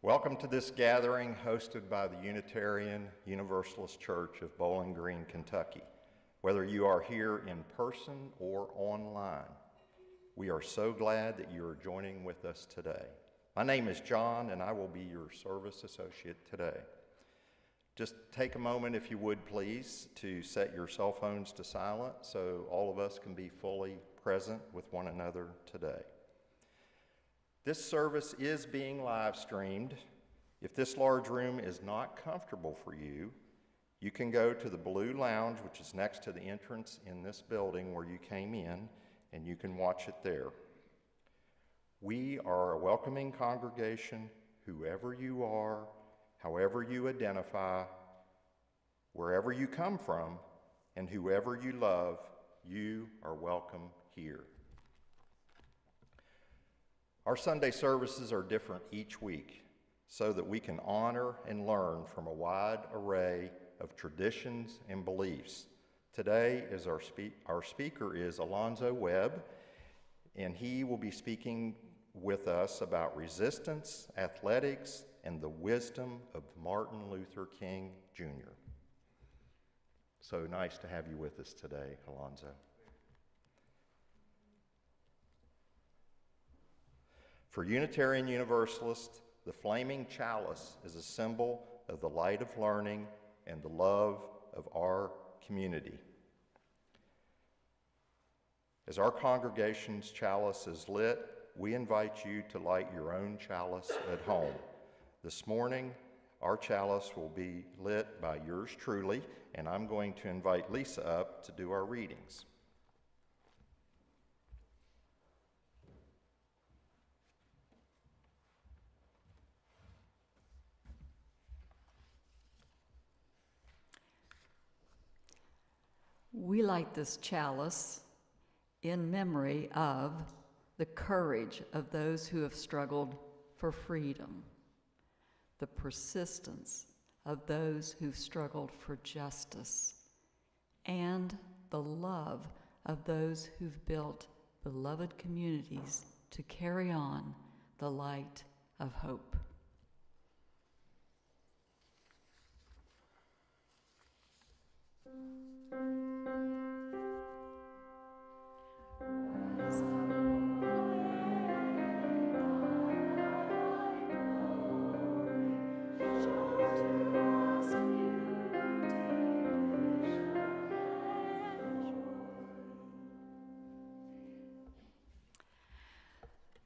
Welcome to this gathering hosted by the Unitarian Universalist Church of Bowling Green, Kentucky. Whether you are here in person or online, we are so glad that you are joining with us today. My name is John, and I will be your service associate today. Just take a moment, if you would please, to set your cell phones to silent so all of us can be fully present with one another today. This service is being live streamed. If this large room is not comfortable for you, you can go to the Blue Lounge, which is next to the entrance in this building where you came in, and you can watch it there. We are a welcoming congregation, whoever you are, however you identify, wherever you come from, and whoever you love, you are welcome here. Our Sunday services are different each week so that we can honor and learn from a wide array of traditions and beliefs. Today is our speaker is Alonzo Webb, and he will be speaking with us about resistance, athletics, and the wisdom of Martin Luther King Jr. So nice to have you with us today, Alonzo. For Unitarian Universalists, the flaming chalice is a symbol of the light of learning and the love of our community. As our congregation's chalice is lit, we invite you to light your own chalice at home. This morning, our chalice will be lit by yours truly, and I'm going to invite Lisa up to do our readings. We light this chalice in memory of the courage of those who have struggled for freedom, the persistence of those who've struggled for justice, and the love of those who've built beloved communities to carry on the light of hope.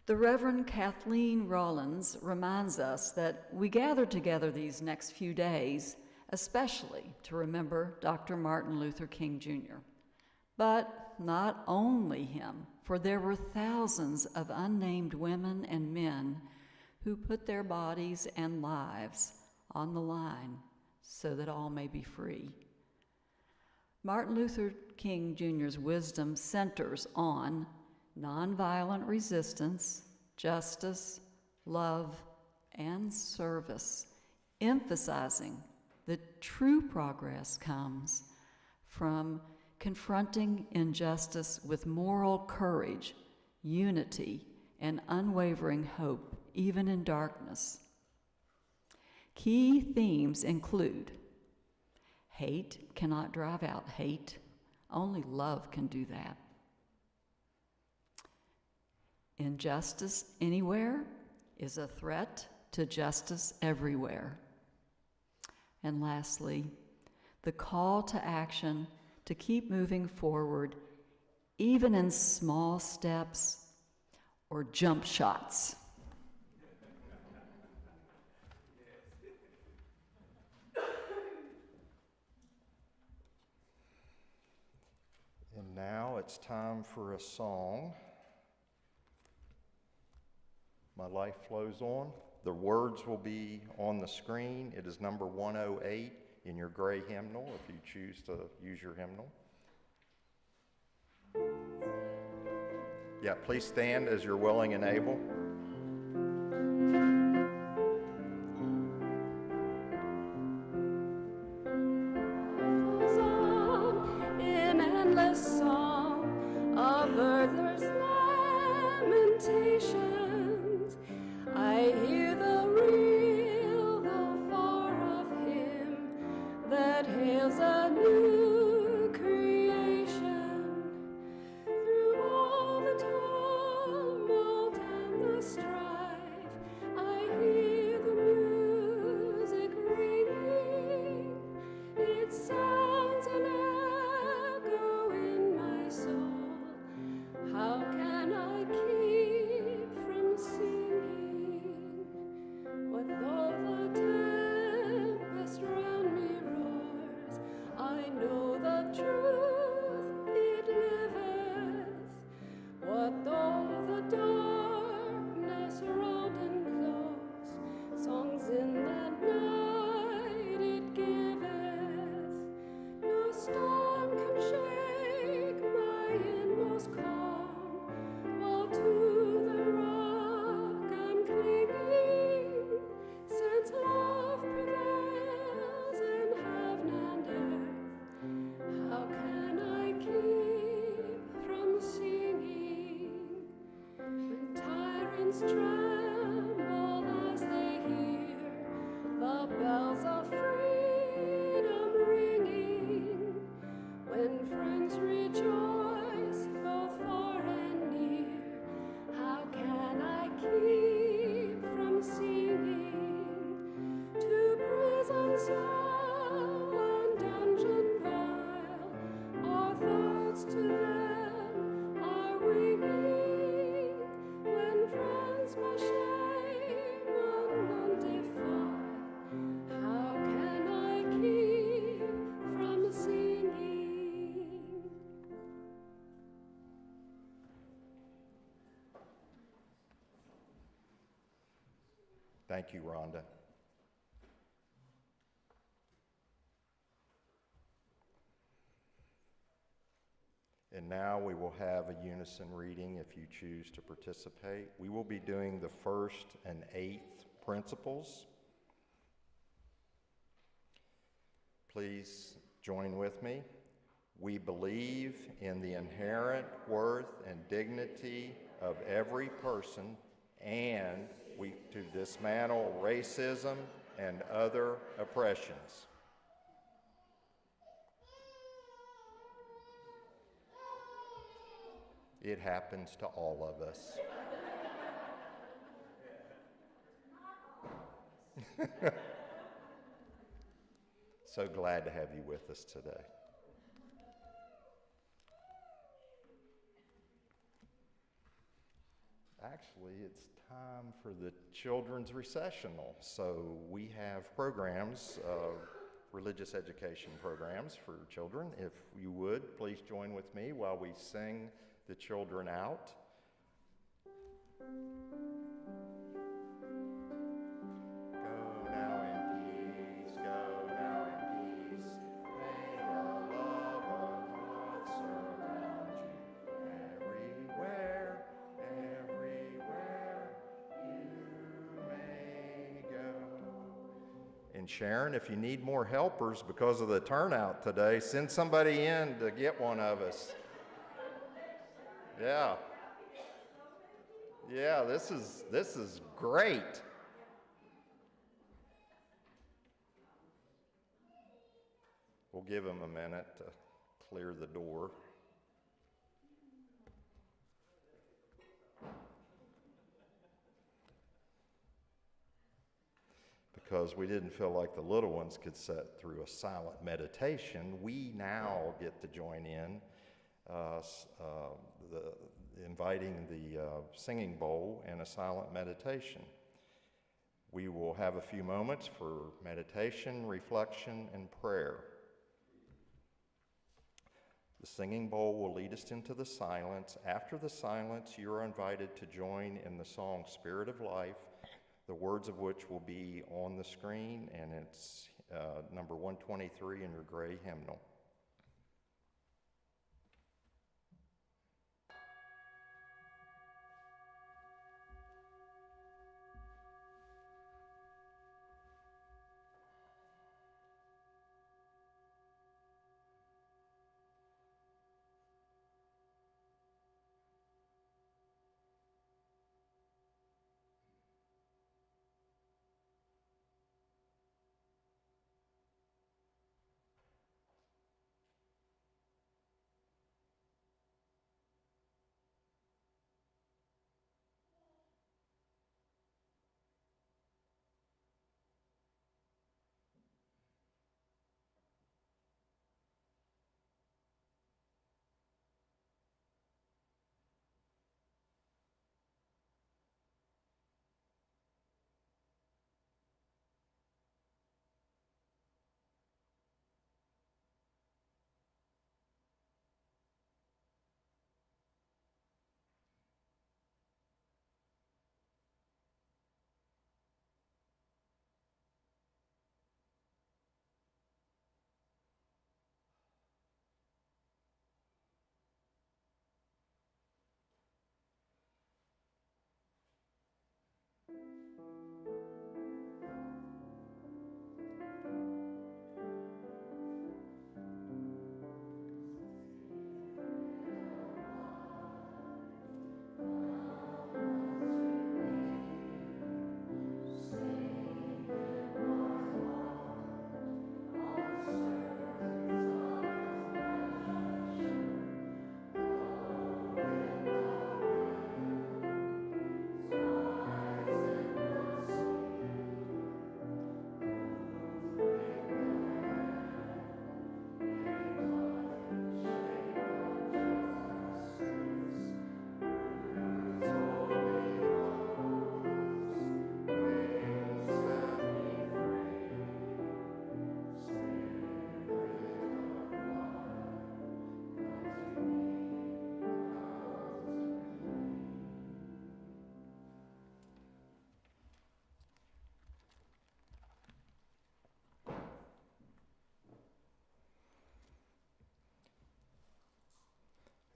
The Reverend Kathleen Rollins reminds us that we gather together these next few days, especially to remember Dr. Martin Luther King Jr. But not only him, for there were thousands of unnamed women and men who put their bodies and lives on the line so that all may be free. Martin Luther King Jr.'s wisdom centers on nonviolent resistance, justice, love, and service, emphasizing that true progress comes from confronting injustice with moral courage, unity, and unwavering hope, even in darkness. Key themes include hate cannot drive out hate. Only love can do that. Injustice anywhere is a threat to justice everywhere. And lastly, the call to action to keep moving forward, even in small steps or jump shots. And now it's time for a song. My Life Flows On. The words will be on the screen. It is number 108 in your gray hymnal, if you choose to use your hymnal. Yeah, please stand as you're willing and able. In endless song of birthers' lamentations, I hear the hands tremble as they hear the bells of freedom ringing. When friends rejoice, both far and near, how can I keep from singing? To prison cell and dungeon vile, our thoughts to them are weeping. When friends by shame and defile, how can I keep from singing? Thank you, Rhonda. And now we will have a unison reading if you choose to participate. We will be doing the first and eighth principles. Please join with me. We believe in the inherent worth and dignity of every person, and we to dismantle racism and other oppressions. It happens to all of us. So glad to have you with us today. Actually, it's time for the children's recessional. So we have programs, religious education programs for children. If you would, please join with me while we sing the children out. Go now in peace, go now in peace. May the love of God surround you everywhere, everywhere you may go. And Sharon, if you need more helpers because of the turnout today, send somebody in to get one of us. Yeah. Yeah, this is great. We'll give them a minute to clear the door. Because we didn't feel like the little ones could sit through a silent meditation, we now get to join in inviting the singing bowl and a silent meditation. We will have a few moments for meditation, reflection, and prayer. The singing bowl will lead us into the silence. After the silence, you are invited to join in the song Spirit of Life, the words of which will be on the screen, and it's number 123 in your gray hymnal.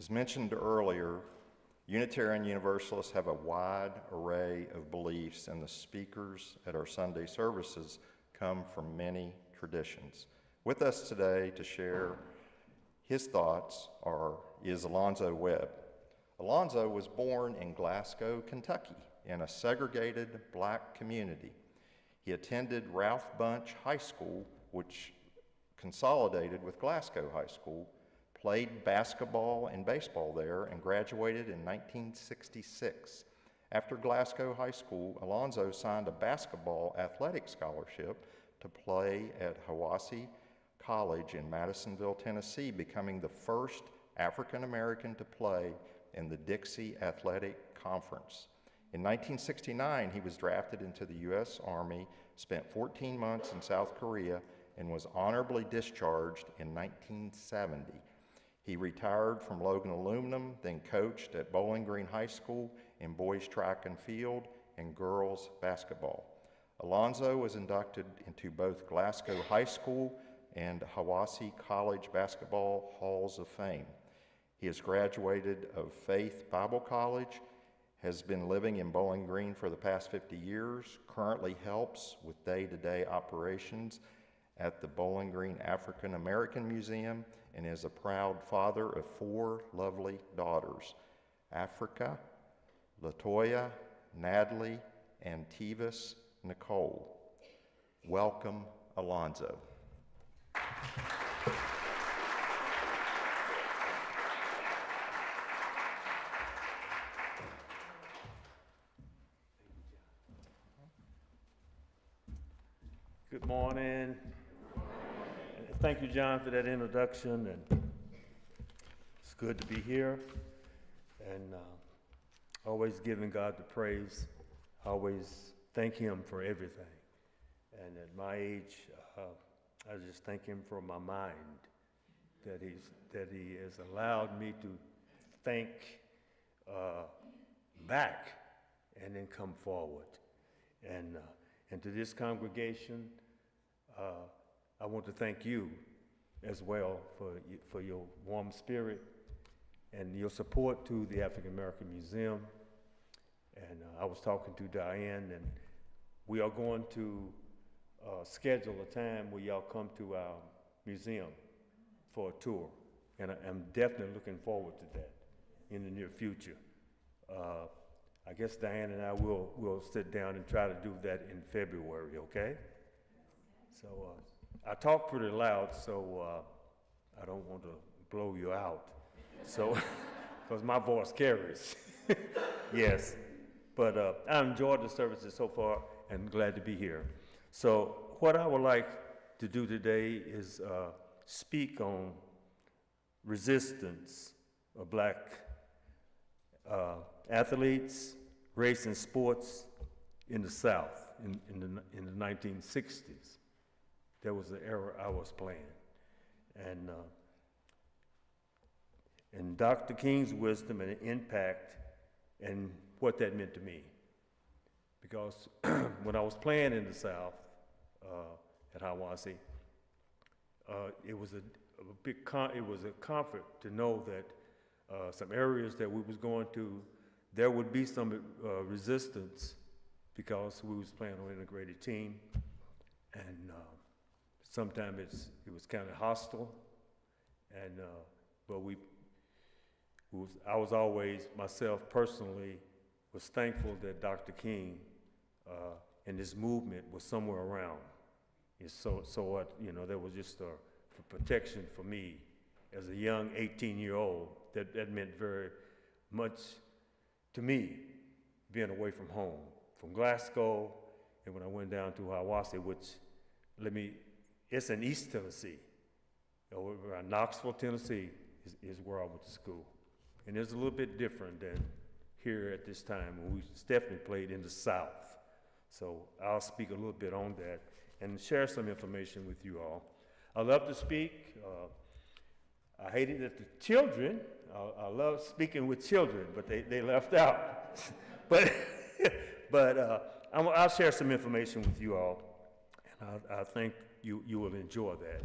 As mentioned earlier, Unitarian Universalists have a wide array of beliefs, and the speakers at our Sunday services come from many traditions. With us today to share his thoughts is Alonzo Webb. Alonzo was born in Glasgow, Kentucky, in a segregated black community. He attended Ralph Bunche High School, which consolidated with Glasgow High School, played basketball and baseball there, and graduated in 1966. After Glasgow High School, Alonzo signed a basketball athletic scholarship to play at Hiwassee College in Madisonville, Tennessee, becoming the first African American to play in the Dixie Athletic Conference. In 1969, he was drafted into the U.S. Army, spent 14 months in South Korea, and was honorably discharged in 1970. He retired from Logan Aluminum, then coached at Bowling Green High School in boys track and field and girls basketball. Alonzo was inducted into both Glasgow High School and Hiwassee College Basketball Halls of Fame. He has graduated of Faith Bible College, has been living in Bowling Green for the past 50 years, currently helps with day-to-day operations at the Bowling Green African American Museum, and is a proud father of 4 lovely daughters, Africa, Latoya, Natalie, and Tevis Nicole. Welcome, Alonzo. Good morning. Thank you, John, for that introduction, and it's good to be here, and always giving God the praise, always thank Him for everything. And at my age, I just thank Him for my mind, that He has allowed me to think back and then come forward. And to this congregation, I want to thank you as well for your warm spirit and your support to the African American Museum. And I was talking to Diane, and we are going to schedule a time where y'all come to our museum for a tour. And I'm definitely looking forward to that in the near future. I guess Diane and I will sit down and try to do that in February, okay? So I talk pretty loud, so I don't want to blow you out. So, because my voice carries. Yes, but I enjoyed the services so far and glad to be here. So what I would like to do today is speak on resistance of black athletes, race and sports in the South in the 1960s. That was the era I was playing. And Dr. King's wisdom and impact and what that meant to me. Because when I was playing in the South at Hiwassee, it was a comfort to know that some areas that we was going to, there would be some resistance because we was playing on an integrated team, and sometimes it was kind of hostile, and but I was always myself personally was thankful that Dr. King and this movement was somewhere around. So what, there was just for protection for me as a young 18-year-old. That meant very much to me, being away from home, from Glasgow, and when I went down to Hiwassee, which it's in East Tennessee, around Knoxville, Tennessee, is where I went to school. And it's a little bit different than here at this time when we definitely played in the South. So I'll speak a little bit on that and share some information with you all. I love to speak. I hated that the children, I love speaking with children, but they left out. but I'll share some information with you all, and I think you will enjoy that.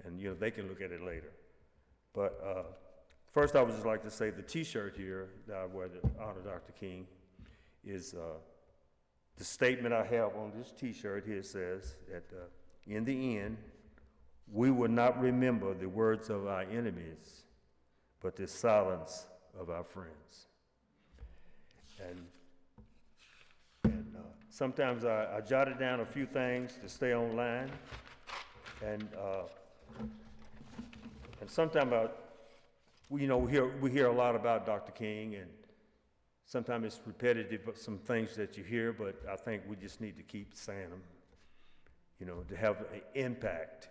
And they can look at it later. But First, I would just like to say the T-shirt here that I wear to honor Dr. King is the statement I have on this T-shirt here says that in the end, we will not remember the words of our enemies, but the silence of our friends. And sometimes I jotted down a few things to stay online, and sometimes we hear a lot about Dr. King, and sometimes it's repetitive, but some things that you hear, but I think we just need to keep saying them, to have an impact,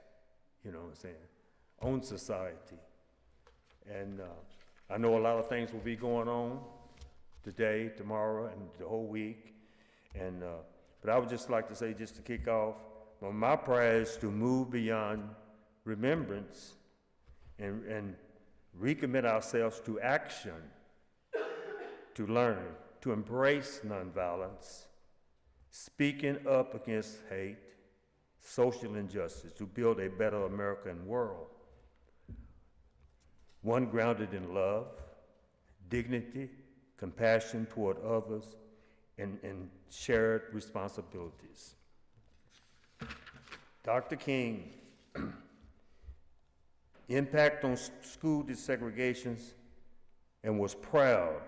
what I'm saying, on society. And I know a lot of things will be going on today, tomorrow, and the whole week. And but I would just like to say, just to kick off, my prayer is to move beyond remembrance and recommit ourselves to action, to learn, to embrace nonviolence, speaking up against hate, social injustice, to build a better American world, one grounded in love, dignity, compassion toward others, and shared responsibilities. Dr. King, impact on school desegregations, and was proud,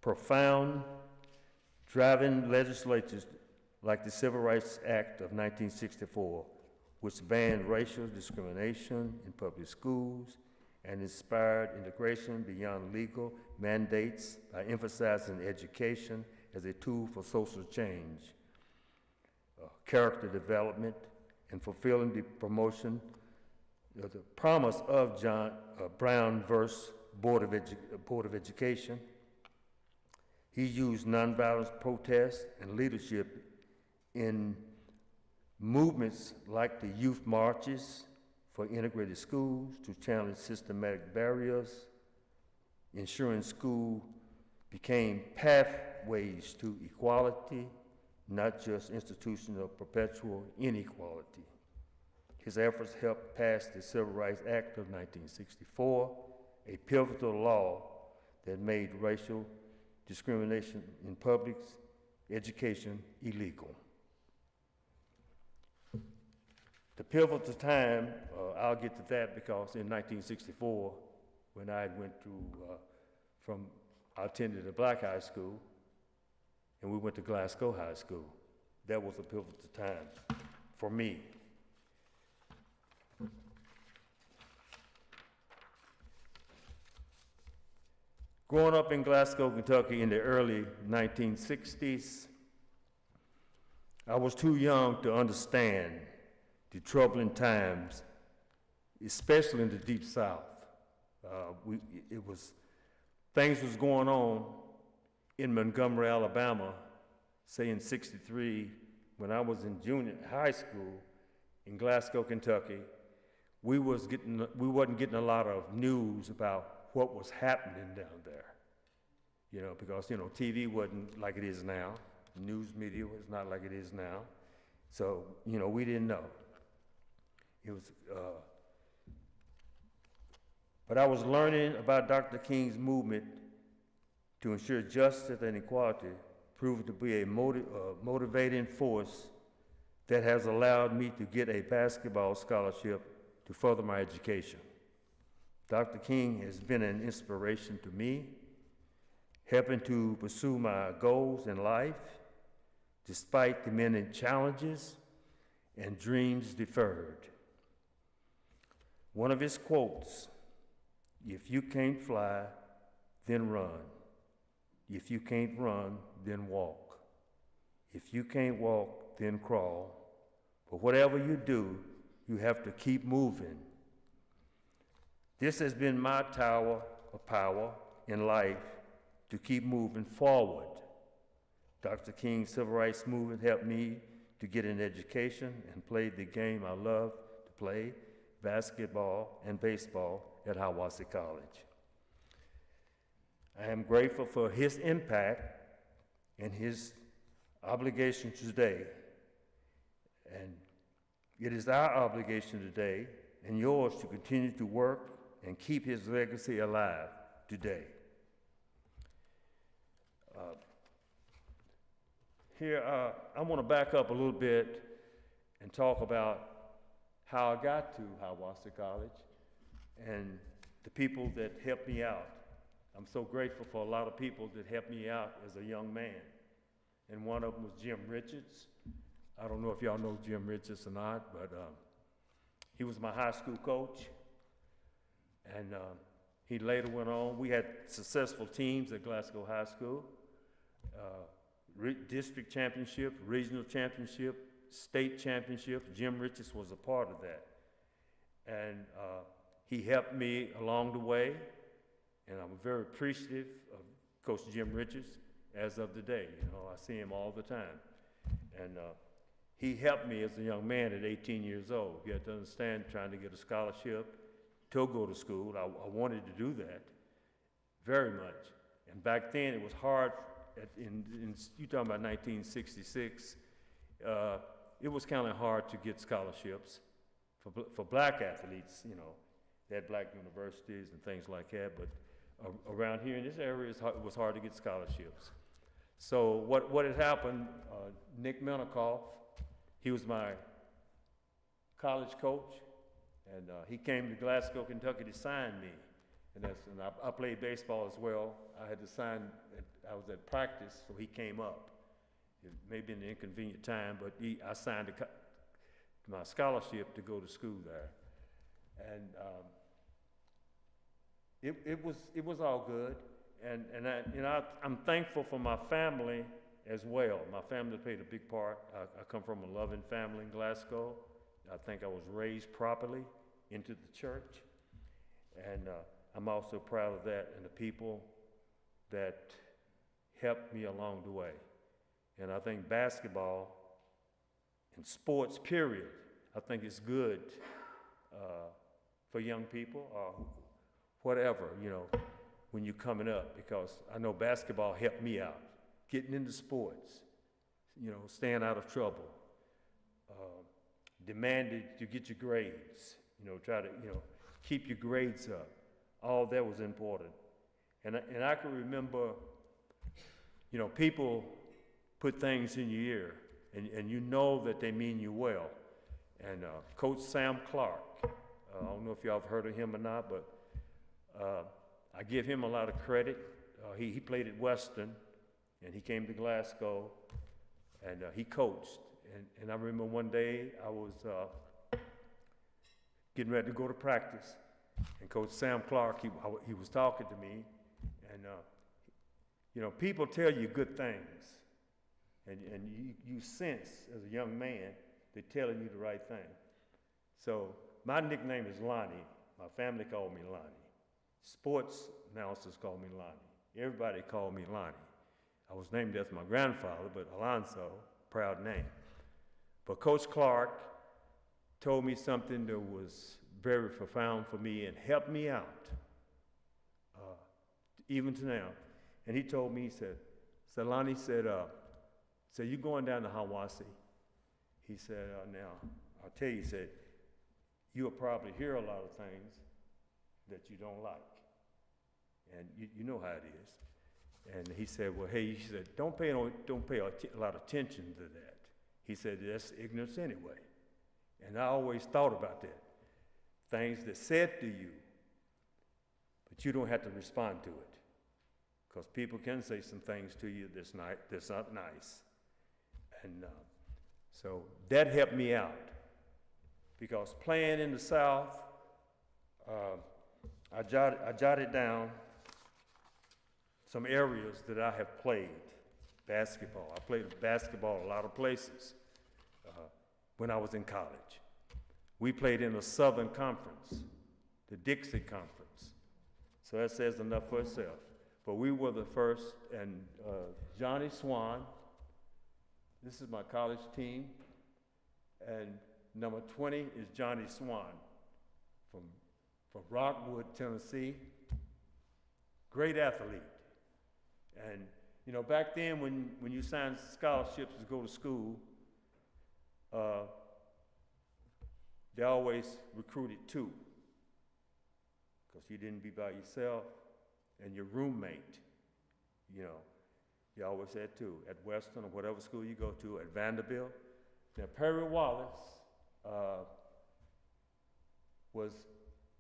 profound, driving legislatures like the Civil Rights Act of 1964, which banned racial discrimination in public schools and inspired integration beyond legal mandates by emphasizing education as a tool for social change, character development, and fulfilling the promotion, the promise of John Brown versus Board of Education. He used nonviolent protest and leadership in movements like the youth marches for integrated schools to challenge systematic barriers, ensuring school became pathways to equality, not just institutional perpetual inequality. His efforts helped pass the Civil Rights Act of 1964, a pivotal law that made racial discrimination in public education illegal. The pivotal time, I'll get to that because in 1964, when I went through, I attended a black high school, and we went to Glasgow High School. That was a pivotal time for me. Growing up in Glasgow, Kentucky in the early 1960s, I was too young to understand the troubling times, especially in the Deep South. Things was going on in Montgomery, Alabama, say in '63, when I was in junior high school in Glasgow, Kentucky. We wasn't getting a lot of news about what was happening down there, because TV wasn't like it is now. News media was not like it is now. So, we didn't know. It was, but I was learning about Dr. King's movement to ensure justice and equality, proved to be a motivating force that has allowed me to get a basketball scholarship to further my education. Dr. King has been an inspiration to me, helping to pursue my goals in life, despite the many challenges and dreams deferred. One of his quotes, "If you can't fly, then run. If you can't run, then walk. If you can't walk, then crawl. But whatever you do, you have to keep moving." This has been my tower of power in life, to keep moving forward. Dr. King's civil rights movement helped me to get an education and play the game I love to play, basketball and baseball at Hiawassee College. I am grateful for his impact and his obligation today. And it is our obligation today and yours to continue to work and keep his legacy alive today. Here, I want to back up a little bit and talk about how I got to Hiawassee College and the people that helped me out. I'm so grateful for a lot of people that helped me out as a young man. And one of them was Jim Richards. I don't know if y'all know Jim Richards or not, but he was my high school coach. And he later went on. We had successful teams at Glasgow High School. District championship, regional championship, state championship. Jim Richards was a part of that. And he helped me along the way, and I'm very appreciative of Coach Jim Richards as of today. You know, I see him all the time. And he helped me as a young man at 18 years old. You have to understand, trying to get a scholarship to go to school, I wanted to do that very much. And back then it was hard. You're talking about 1966, it was kind of hard to get scholarships for black athletes, you know. They had black universities and things like that, but around here in this area, it was hard to get scholarships. So what had happened, Nick Menikoff, he was my college coach, and he came to Glasgow, Kentucky to sign me. And I played baseball as well. I had to sign, I was at practice, so he came up. It may have been an inconvenient time, but I signed my scholarship to go to school there. And it was all good. And I'm thankful for my family as well. My family played a big part. I come from a loving family in Glasgow. I think I was raised properly into the church. And I'm also proud of that and the people that helped me along the way. And I think basketball and sports, period, I think it's good for young people or whatever, you know, when you're coming up, because I know basketball helped me out, getting into sports, you know, staying out of trouble, demanded you get your grades, you know, try to, you know, keep your grades up. All that was important. And I can remember, you know, people put things in your ear, and you know that they mean you well. And Coach Sam Clark, I don't know if y'all have heard of him or not, but I give him a lot of credit. He played at Western, and he came to Glasgow, and he coached. And I remember one day I was getting ready to go to practice, and Coach Sam Clark, he was talking to me, and you know, people tell you good things, and you sense as a young man they're telling you the right thing. So my nickname is Lonnie. My family called me Lonnie. Sports announcers called me Lonnie. Everybody called me Lonnie. I was named after my grandfather, but Alonzo, proud name. But Coach Clark told me something that was very profound for me and helped me out, even to now. And he told me, he said, Lonnie said, you're going down to Hiawassee. He said, now, I'll tell you, he said, you'll probably hear a lot of things that you don't like. And you know how it is. And he said, well, hey, he said, don't pay a lot of attention to that. He said, that's ignorance anyway. And I always thought about that. Things that said to you, but you don't have to respond to it. Because people can say some things to you that's not nice. And so that helped me out. Because playing in the South, I jotted down some areas that I have played basketball. I played basketball a lot of places when I was in college. We played in the Southern Conference, the Dixie Conference. So that says enough for itself. But we were the first, and Johnny Swan, this is my college team, and number 20 is Johnny Swan from Rockwood, Tennessee. Great athlete. And you know, back then when you signed scholarships to go to school, they always recruited two. because you didn't be by yourself, and your roommate, you know. You always said too, at Western or whatever school you go to, at Vanderbilt. Now, Perry Wallace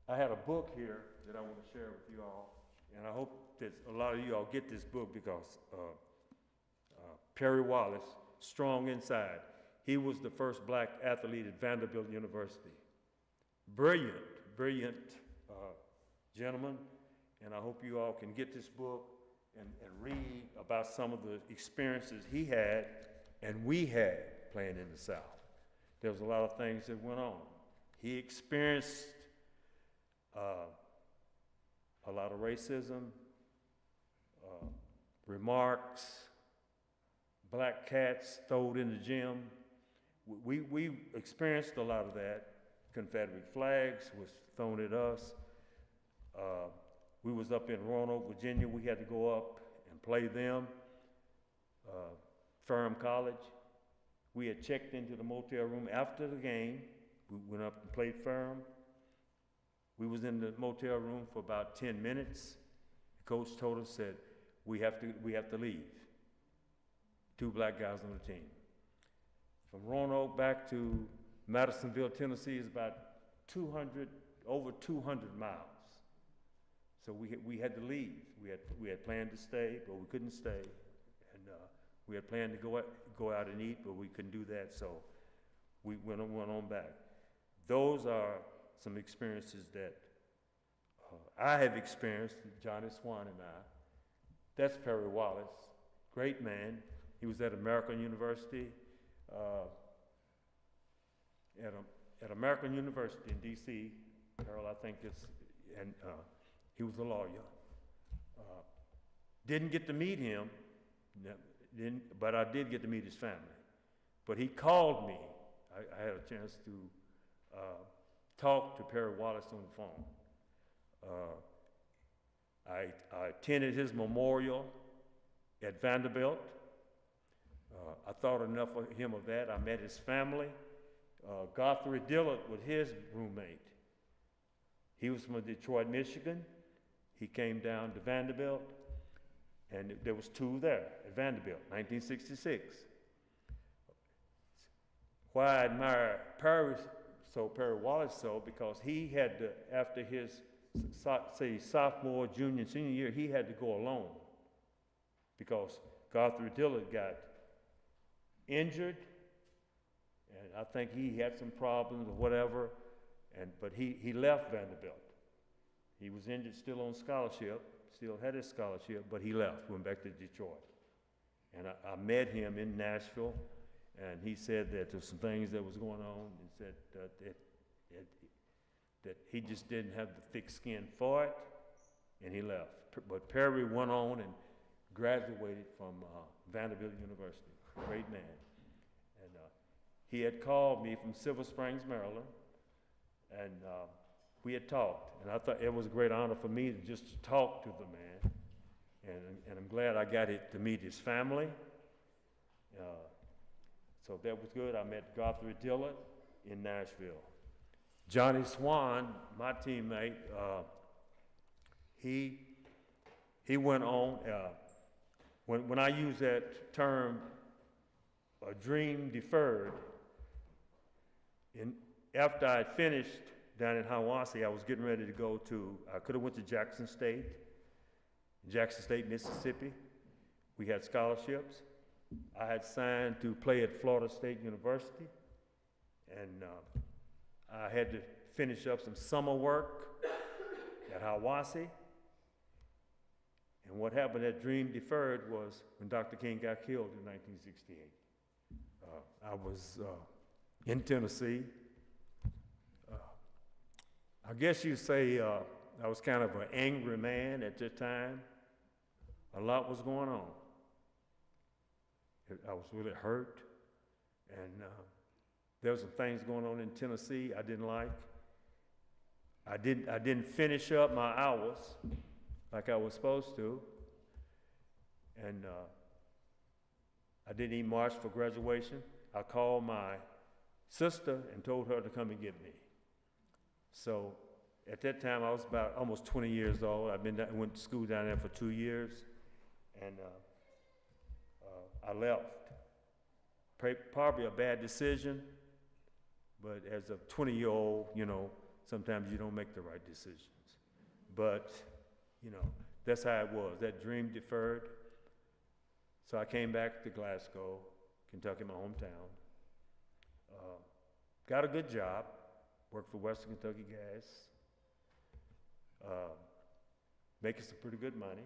I had a book here that I want to share with you all, and I hope that a lot of you all get this book because Perry Wallace, Strong Inside, he was the first black athlete at Vanderbilt University. Brilliant gentleman, and I hope you all can get this book and read about some of the experiences he had and we had playing in the South. There was a lot of things that went on. He experienced a lot of racism, remarks, black cats thrown in the gym. We experienced a lot of that. Confederate flags was thrown at us. We was up in Roanoke, Virginia. We had to go up and play them. Ferrum College. We had checked into the motel room after the game. We went up and played Ferrum. We was in the motel room for about 10 minutes. The coach told us, said, we have to leave. 2 black guys on the team. From Roanoke back to Madisonville, Tennessee is about over 200 miles. So we had to leave. We had planned to stay, but we couldn't stay. And we had planned to go out and eat, but we couldn't do that, so we went on back. Those are some experiences that I have experienced, Johnny Swan and I. That's Perry Wallace, great man. He was at American University, at American University in D.C., Harold, I think and he was a lawyer. Didn't get to meet him, but I did get to meet his family. But he called me. I had a chance to talk to Perry Wallace on the phone. I attended his memorial at Vanderbilt. I thought enough of him of that. I met his family. Guthrie Dillard was his roommate. He was from Detroit, Michigan. He came down to Vanderbilt, and there was 2 there at Vanderbilt, 1966. Why I admire Perry Wallace because he had to, after his, say, sophomore, junior, senior year, he had to go alone because Guthrie Dillard got injured, and I think he had some problems or whatever, but he left Vanderbilt. He was injured, still on scholarship, still had his scholarship, but he left, went back to Detroit. And I met him in Nashville, and he said that there was some things that was going on, and said that he just didn't have the thick skin for it, and he left. But Perry went on and graduated from Vanderbilt University, great man. And he had called me from Silver Springs, Maryland, and we had talked, and I thought it was a great honor for me to just talk to the man, and I'm glad I got to meet his family. So that was good. I met Guthrie Dillard in Nashville. Johnny Swan, my teammate, he went on. When I use that term, a dream deferred, after I had finished down in Hiawassee, I was getting ready to go to, I could have went to Jackson State, Mississippi. We had scholarships. I had signed to play at Florida State University, and I had to finish up some summer work at Hiawassee. And what happened, that dream deferred, was when Dr. King got killed in 1968. I was in Tennessee. I guess you'd say I was kind of an angry man at that time. A lot was going on. I was really hurt, and there were some things going on in Tennessee I didn't like. I didn't finish up my hours like I was supposed to, and I didn't even march for graduation. I called my sister and told her to come and get me. So at that time, I was about almost 20 years old. Went to school down there for 2 years, and I left. Probably a bad decision, but as a 20-year-old, you know, sometimes you don't make the right decisions. But, you know, that's how it was. That dream deferred. So I came back to Glasgow, Kentucky, my hometown. Got a good job, worked for Western Kentucky Gas, making some pretty good money.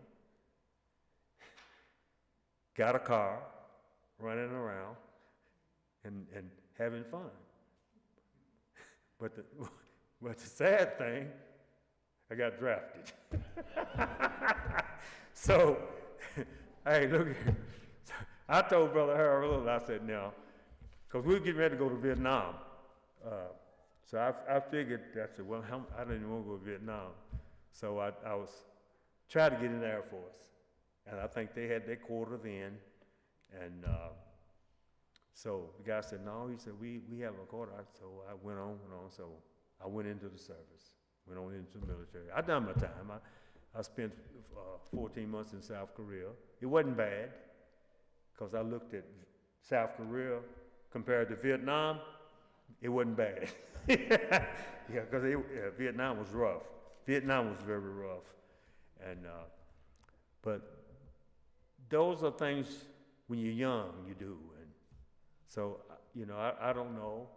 Got a car, running around, and having fun. But the sad thing, I got drafted. So, hey, look here. I told Brother Harold, I said, no, because we were getting ready to go to Vietnam. So I figured, I said, well, I didn't even want to go to Vietnam. So I was trying to get in the Air Force. And I think they had their quota then. And so the guy said, no, he said, we have a quota. So I went on. So I went into the service, went on into the military. I done my time. I spent 14 months in South Korea. It wasn't bad, because I looked at South Korea compared to Vietnam. It wasn't bad. Yeah, because Vietnam was rough. Vietnam was very rough. And but those are things when you're young you do. And so, you know, I don't know.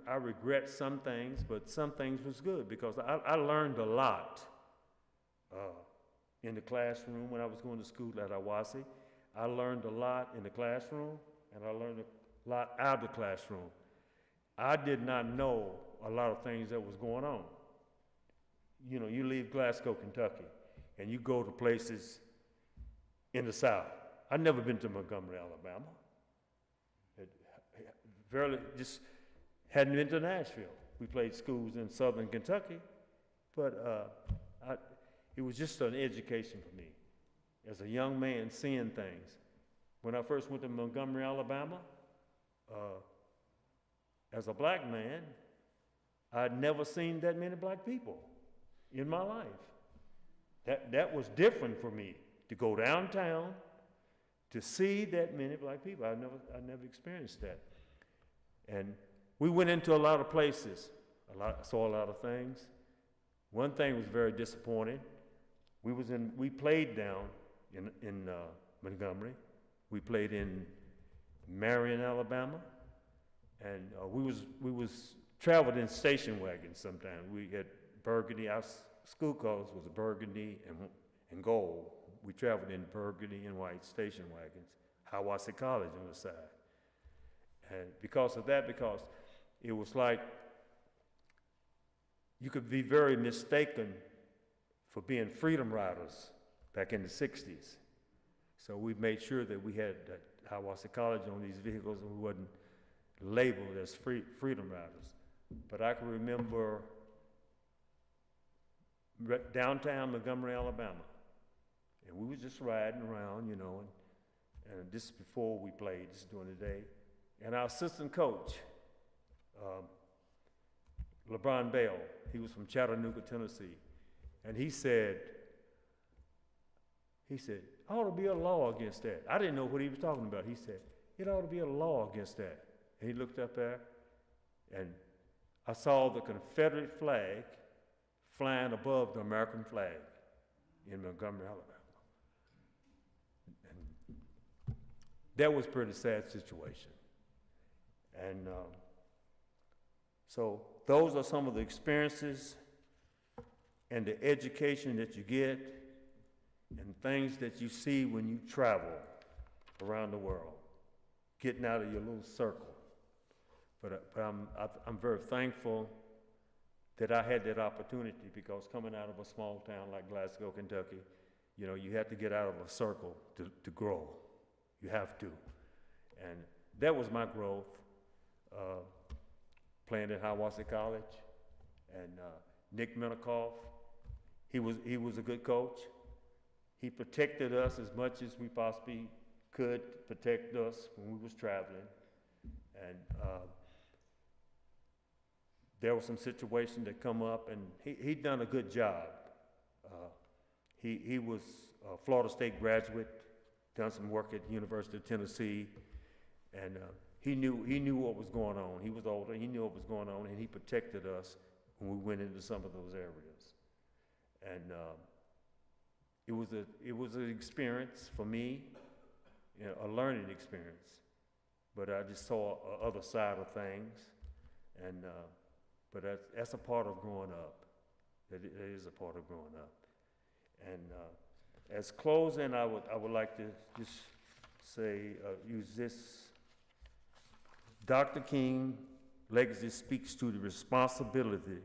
I regret some things, but some things was good, because I learned a lot in the classroom when I was going to school at Awasi. I learned a lot in the classroom, and I learned a lot out of the classroom. I did not know a lot of things that was going on. You know, you leave Glasgow, Kentucky, and you go to places in the South. I'd never been to Montgomery, Alabama. Barely just hadn't been to Nashville. We played schools in Southern Kentucky, but it was just an education for me as a young man seeing things. When I first went to Montgomery, Alabama, as a black man, I'd never seen that many black people in my life. That was different for me, to go downtown, to see that many black people. I never experienced that. And we went into a lot of places, saw a lot of things. One thing was very disappointing. We played down in Montgomery. We played in Marion, Alabama, and we was traveled in station wagons sometimes. We had burgundy. Our school colors was burgundy and gold. We traveled in burgundy and white station wagons. Hiawassee College on the side. And because of that, because it was like you could be very mistaken for being freedom riders back in the 60s. So we made sure that we had Hiawassee College on these vehicles, and we wasn't labeled as freedom riders. But I can remember downtown Montgomery, Alabama, and we was just riding around, you know, and this is before we played, this is during the day. And our assistant coach, LeBron Bell, he was from Chattanooga, Tennessee, and he said, ought to be a law against that. I didn't know what he was talking about. He said, it ought to be a law against that. And he looked up there, and I saw the Confederate flag flying above the American flag in Montgomery, Alabama. And that was a pretty sad situation. And so those are some of the experiences and the education that you get and things that you see when you travel around the world, getting out of your little circle. But I'm very thankful that I had that opportunity, because coming out of a small town like Glasgow, Kentucky, you know, you have to get out of a circle to grow. You have to. And that was my growth, playing at Hiawassee College. And Nick Minikoff, he was a good coach. He protected us as much as we possibly could protect us when we was traveling. And there was some situation that come up, and he'd done a good job. He was a Florida State graduate, done some work at the University of Tennessee, and he knew what was going on. He was older, he knew what was going on, and he protected us when we went into some of those areas. And it was an experience for me, you know, a learning experience. But I just saw a other side of things, and but that's a part of growing up. That is a part of growing up. And as closing, I would like to just say, use this. Dr. King legacy speaks to the responsibility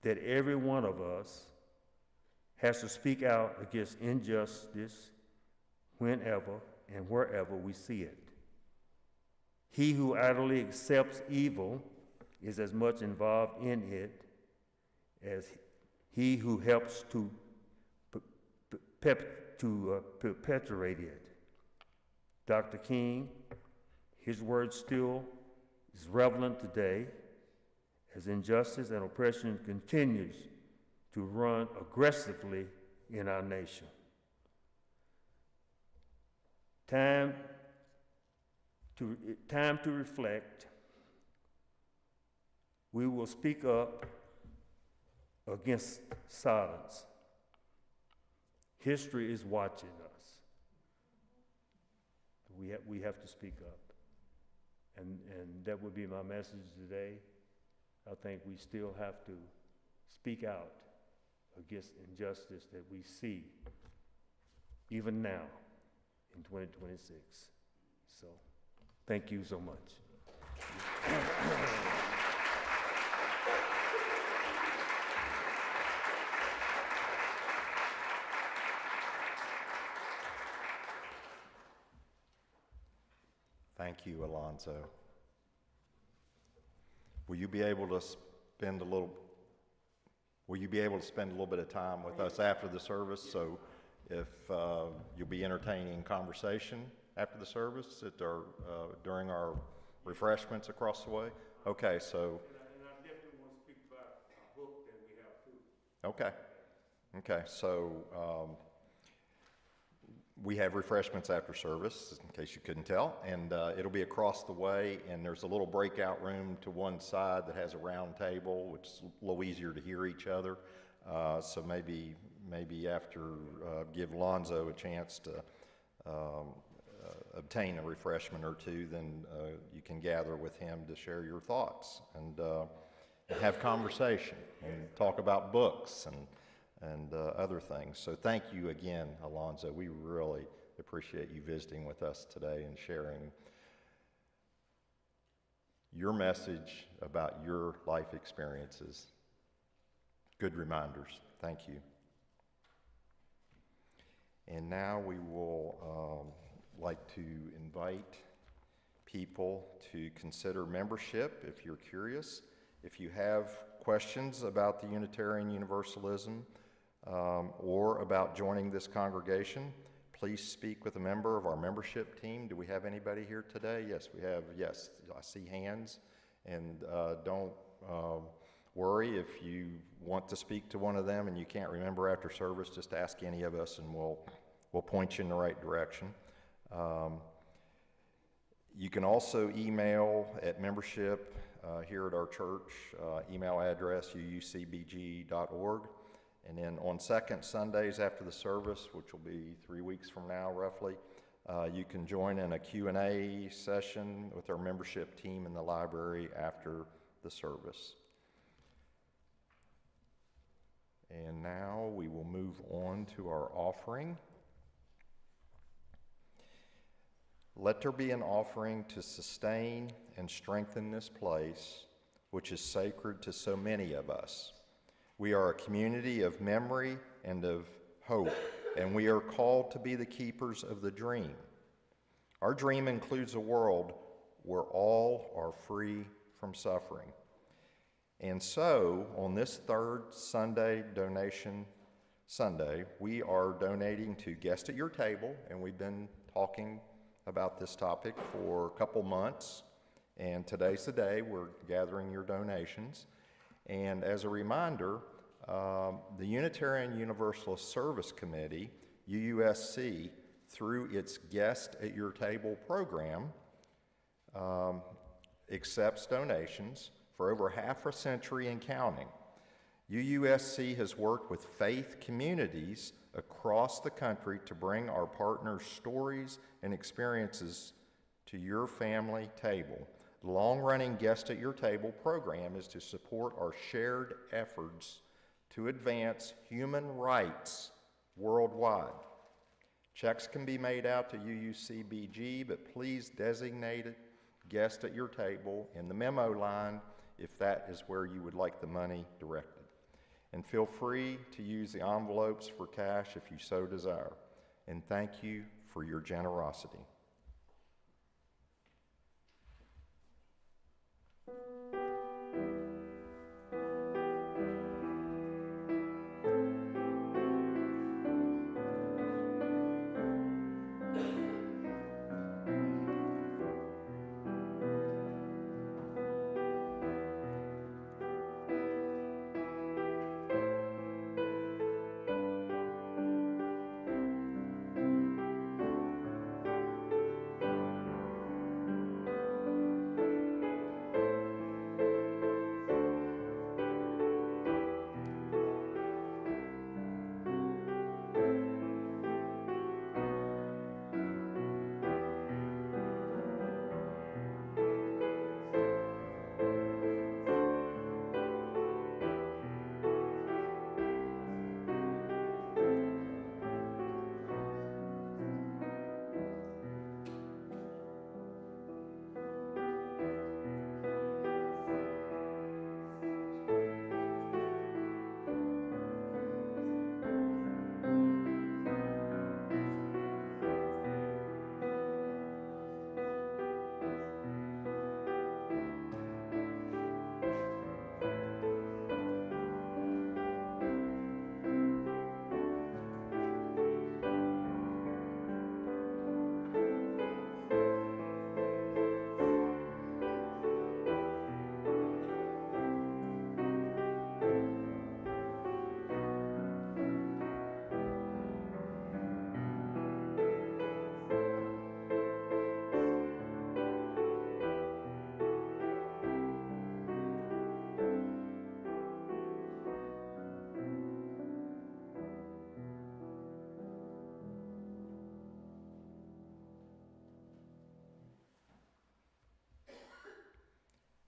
that every one of us has to speak out against injustice whenever and wherever we see it. He who idly accepts evil is as much involved in it as he who helps to perpetuate it. Dr. King, his word still is relevant today as injustice and oppression continues to run aggressively in our nation. Time to reflect. We will speak up against silence. History is watching us. We have to speak up. And that would be my message today. I think we still have to speak out against injustice that we see even now in 2026. So, thank you so much. Thank you, Alonzo. Will you be able to spend a little bit of time with us after the service? So if you'll be entertaining conversation after the service during our refreshments across the way? Okay, so. And I definitely want to speak about a book that we have too. Okay, so we have refreshments after service, in case you couldn't tell, and it'll be across the way, and there's a little breakout room to one side that has a round table, which is a little easier to hear each other. So maybe after, give Alonzo a chance to obtain a refreshment or two, then you can gather with him to share your thoughts and have conversation and talk about books and other things. So thank you again, Alonzo. We really appreciate you visiting with us today and sharing your message about your life experiences. Good reminders. Thank you. And now we will like to invite people to consider membership if you're curious. If you have questions about the Unitarian Universalism, or about joining this congregation, please speak with a member of our membership team. Do we have anybody here today? Yes, we have. Yes, I see hands. And don't worry if you want to speak to one of them and you can't remember after service, just ask any of us and we'll point you in the right direction. You can also email at membership here at our church, email address uucbg.org. And then on second Sundays after the service, which will be 3 weeks from now roughly, you can join in a Q&A session with our membership team in the library after the service. And now we will move on to our offering. Let there be an offering to sustain and strengthen this place, which is sacred to so many of us. We are a community of memory and of hope, and we are called to be the keepers of the dream. Our dream includes a world where all are free from suffering. And so, on this third Sunday donation Sunday, we are donating to Guest at Your Table, and we've been talking about this topic for a couple months. And today's the day we're gathering your donations. And as a reminder, the Unitarian Universalist Service Committee, UUSC, through its Guest at Your Table program, accepts donations for over half a century and counting. UUSC has worked with faith communities across the country to bring our partners' stories and experiences to your family table. The long-running Guest at Your Table program is to support our shared efforts to advance human rights worldwide. Checks can be made out to UUCBG, but please designate it Guest at Your Table in the memo line if that is where you would like the money directed. And feel free to use the envelopes for cash if you so desire. And thank you for your generosity.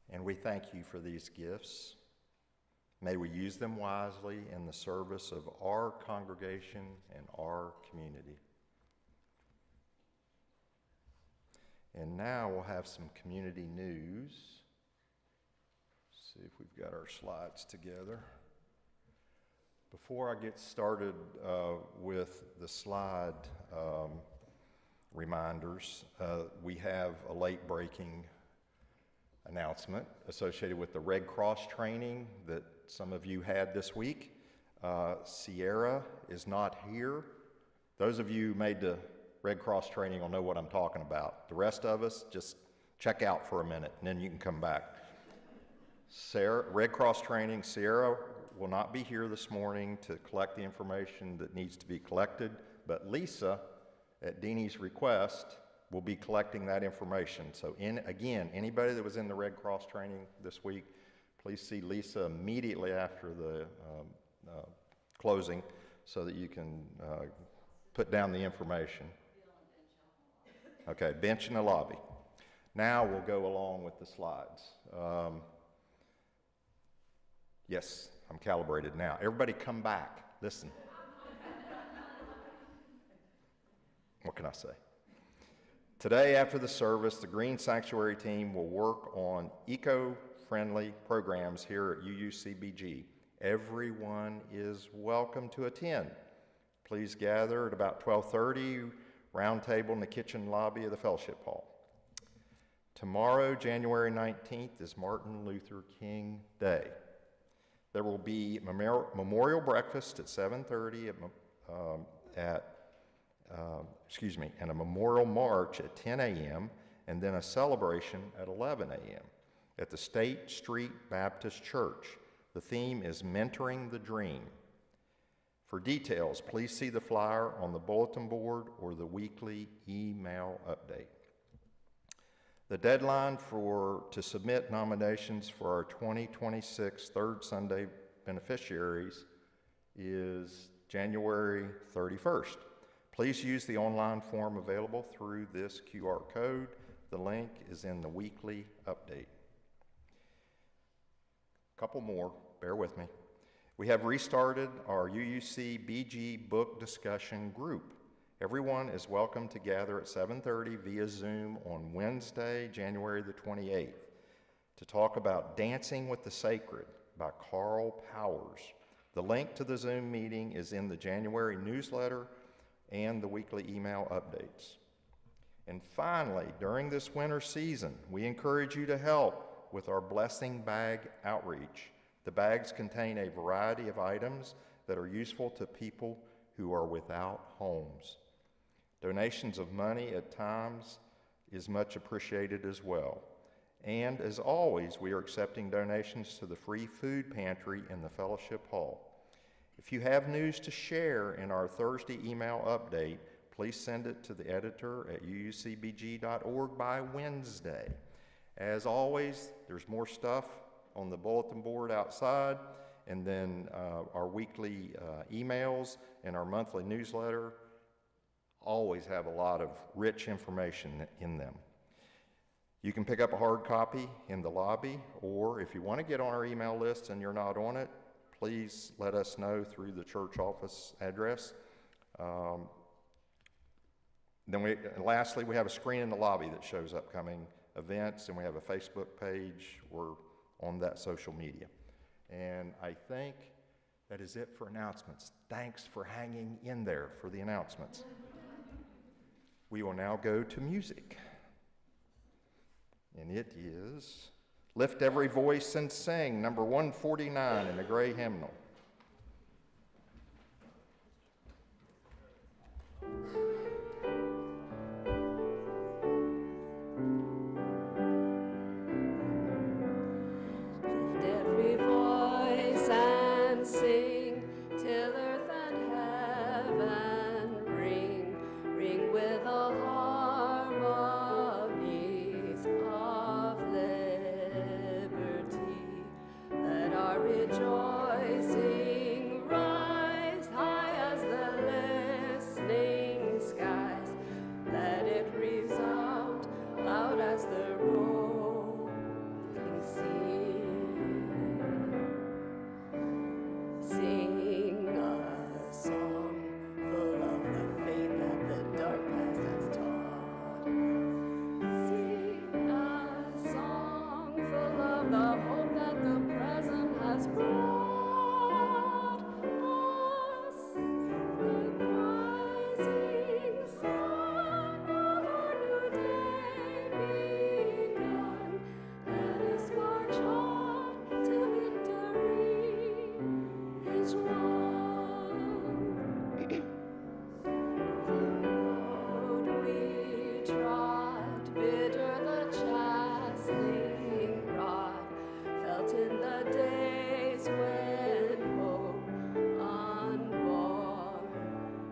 And we thank you for these gifts. May we use them wisely in the service of our congregation and our community. And now we'll have some community news. See if we've got our slides together. Before I get started with the slide reminders, we have a late-breaking announcement associated with the Red Cross training that some of you had this week. Sierra is not here. Those of you who made the Red Cross training will know what I'm talking about. The rest of us, just check out for a minute and then you can come back. Red Cross training, Sierra will not be here this morning to collect the information that needs to be collected, but Lisa, at Deanie's request, will be collecting that information. So again, anybody that was in the Red Cross training this week, please see Lisa immediately after the closing so that you can put down the information. Okay, bench in the lobby. Now we'll go along with the slides. Yes, I'm calibrated now. Everybody come back. Listen. What can I say? Today, after the service, the Green Sanctuary team will work on eco-friendly programs here at UUCBG. Everyone is welcome to attend. Please gather at about 12:30, round table in the kitchen lobby of the Fellowship Hall. Tomorrow, January 19th, is Martin Luther King Day. There will be memorial breakfast at 7:30 and a memorial march at 10 a.m. and then a celebration at 11 a.m. at the State Street Baptist Church. The theme is Mentoring the Dream. For details, please see the flyer on the bulletin board or the weekly email update. The deadline to submit nominations for our 2026 Third Sunday beneficiaries is January 31st. Please use the online form available through this QR code. The link is in the weekly update. A couple more, bear with me. We have restarted our UUC BG book discussion group. Everyone is welcome to gather at 7:30 via Zoom on Wednesday, January the 28th, to talk about Dancing with the Sacred by Carl Powers. The link to the Zoom meeting is in the January newsletter and the weekly email updates. And finally, during this winter season, we encourage you to help with our blessing bag outreach. The bags contain a variety of items that are useful to people who are without homes. Donations of money at times is much appreciated as well. And as always, we are accepting donations to the free food pantry in the fellowship hall. If you have news to share in our Thursday email update, please send it to the editor at uucbg.org by Wednesday. As always, there's more stuff on the bulletin board outside, and then our weekly emails and our monthly newsletter always have a lot of rich information in them. You can pick up a hard copy in the lobby, or if you want to get on our email list and you're not on it, please let us know through the church office address. Lastly, we have a screen in the lobby that shows upcoming events, and we have a Facebook page. We're on that social media. And I think that is it for announcements. Thanks for hanging in there for the announcements. We will now go to music. And it is Lift Every Voice and Sing, number 149 in the gray hymnal. Lift every voice and sing till earth and heaven ring with the harmonies of liberty. Let our rejoicing rise high as the listening skies. Let it resound loud as the rolling sea. Sing a song full of the faith that the dark past has taught. Sing a song full of the hope that the present has brought us. The rising sun of our new day begun. Let us march on till victory is won. The road we trod, bitter the chastening rod, felt in the days when hope unborn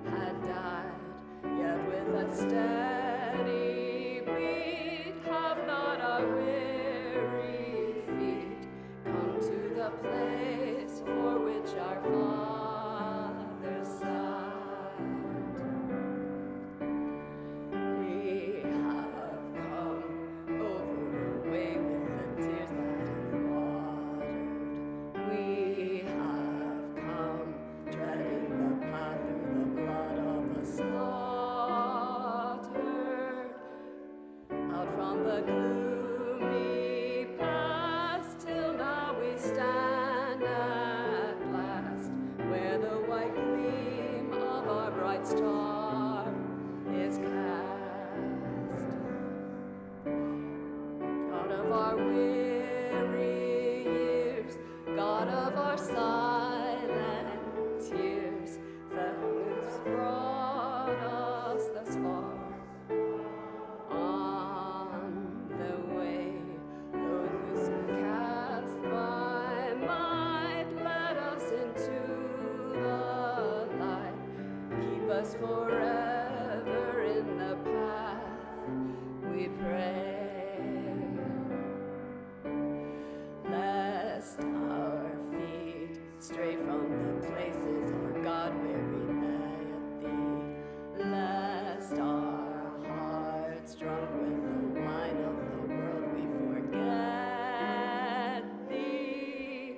had died. Yet with a steady beat have not our weary feet come to the place for which our fathers sighed. We have come overway with the tears that have watered. We have come treading the path through the blood of the slaughtered. Out from the gloomy past till now we stand at last, where the white gleam of our bright star is cast. God of our weary years, God of our silent tears, that has brought us thus far. On forever in the path we pray, lest our feet stray from the places, our God, where we met thee, lest our hearts drunk with the wine of the world we forget thee,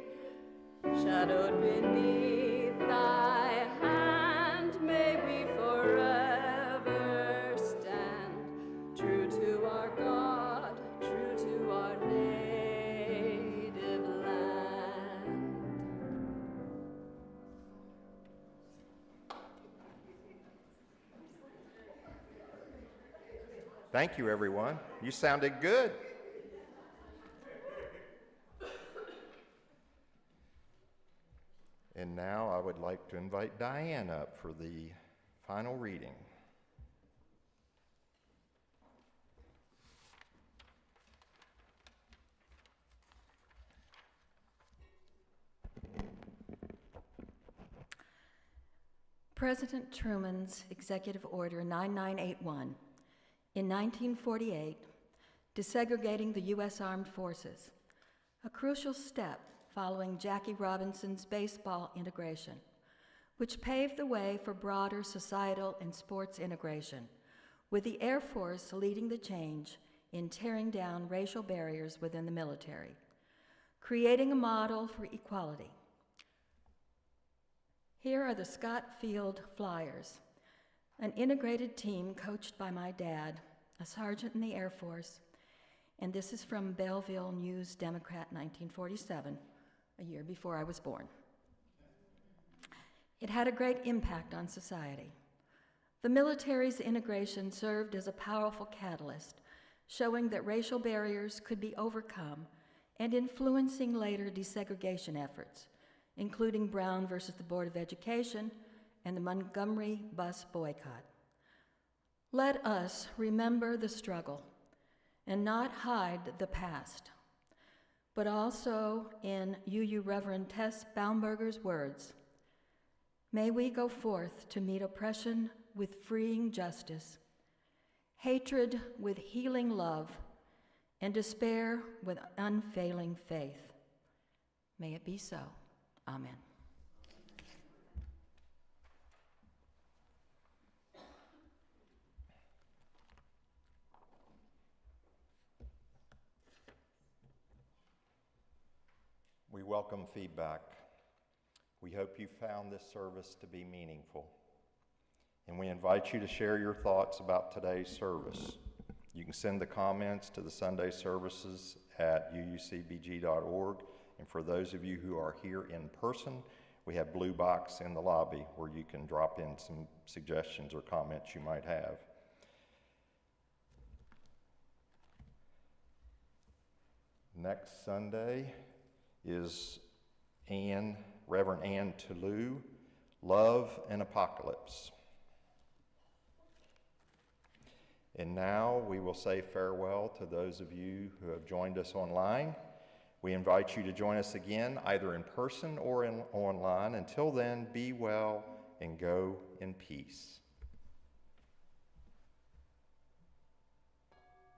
shadowed beneath thy hand, may we forever stand true to our God, true to our native land. Thank you, everyone. You sounded good. And now I would like to invite Diane up for the final reading. President Truman's Executive Order 9981, in 1948, desegregating the U.S. Armed Forces, a crucial step following Jackie Robinson's baseball integration, which paved the way for broader societal and sports integration, with the Air Force leading the change in tearing down racial barriers within the military, creating a model for equality. Here are the Scott Field Flyers, an integrated team coached by my dad, a sergeant in the Air Force, and this is from Belleville News Democrat, 1947, a year before I was born. It had a great impact on society. The military's integration served as a powerful catalyst, showing that racial barriers could be overcome and influencing later desegregation efforts, including Brown versus the Board of Education and the Montgomery bus boycott. Let us remember the struggle and not hide the past, but also, in UU Reverend Tess Baumberger's words, may we go forth to meet oppression with freeing justice, hatred with healing love, and despair with unfailing faith. May it be so. Amen. We welcome feedback. We hope you found this service to be meaningful. And we invite you to share your thoughts about today's service. You can send the comments to the Sunday services at uucbg.org. And for those of you who are here in person, we have blue box in the lobby where you can drop in some suggestions or comments you might have. Next Sunday is Reverend Ann Toulouse, Love and Apocalypse. And now we will say farewell to those of you who have joined us online. We invite you to join us again, either in person or online. Until then, be well and go in peace.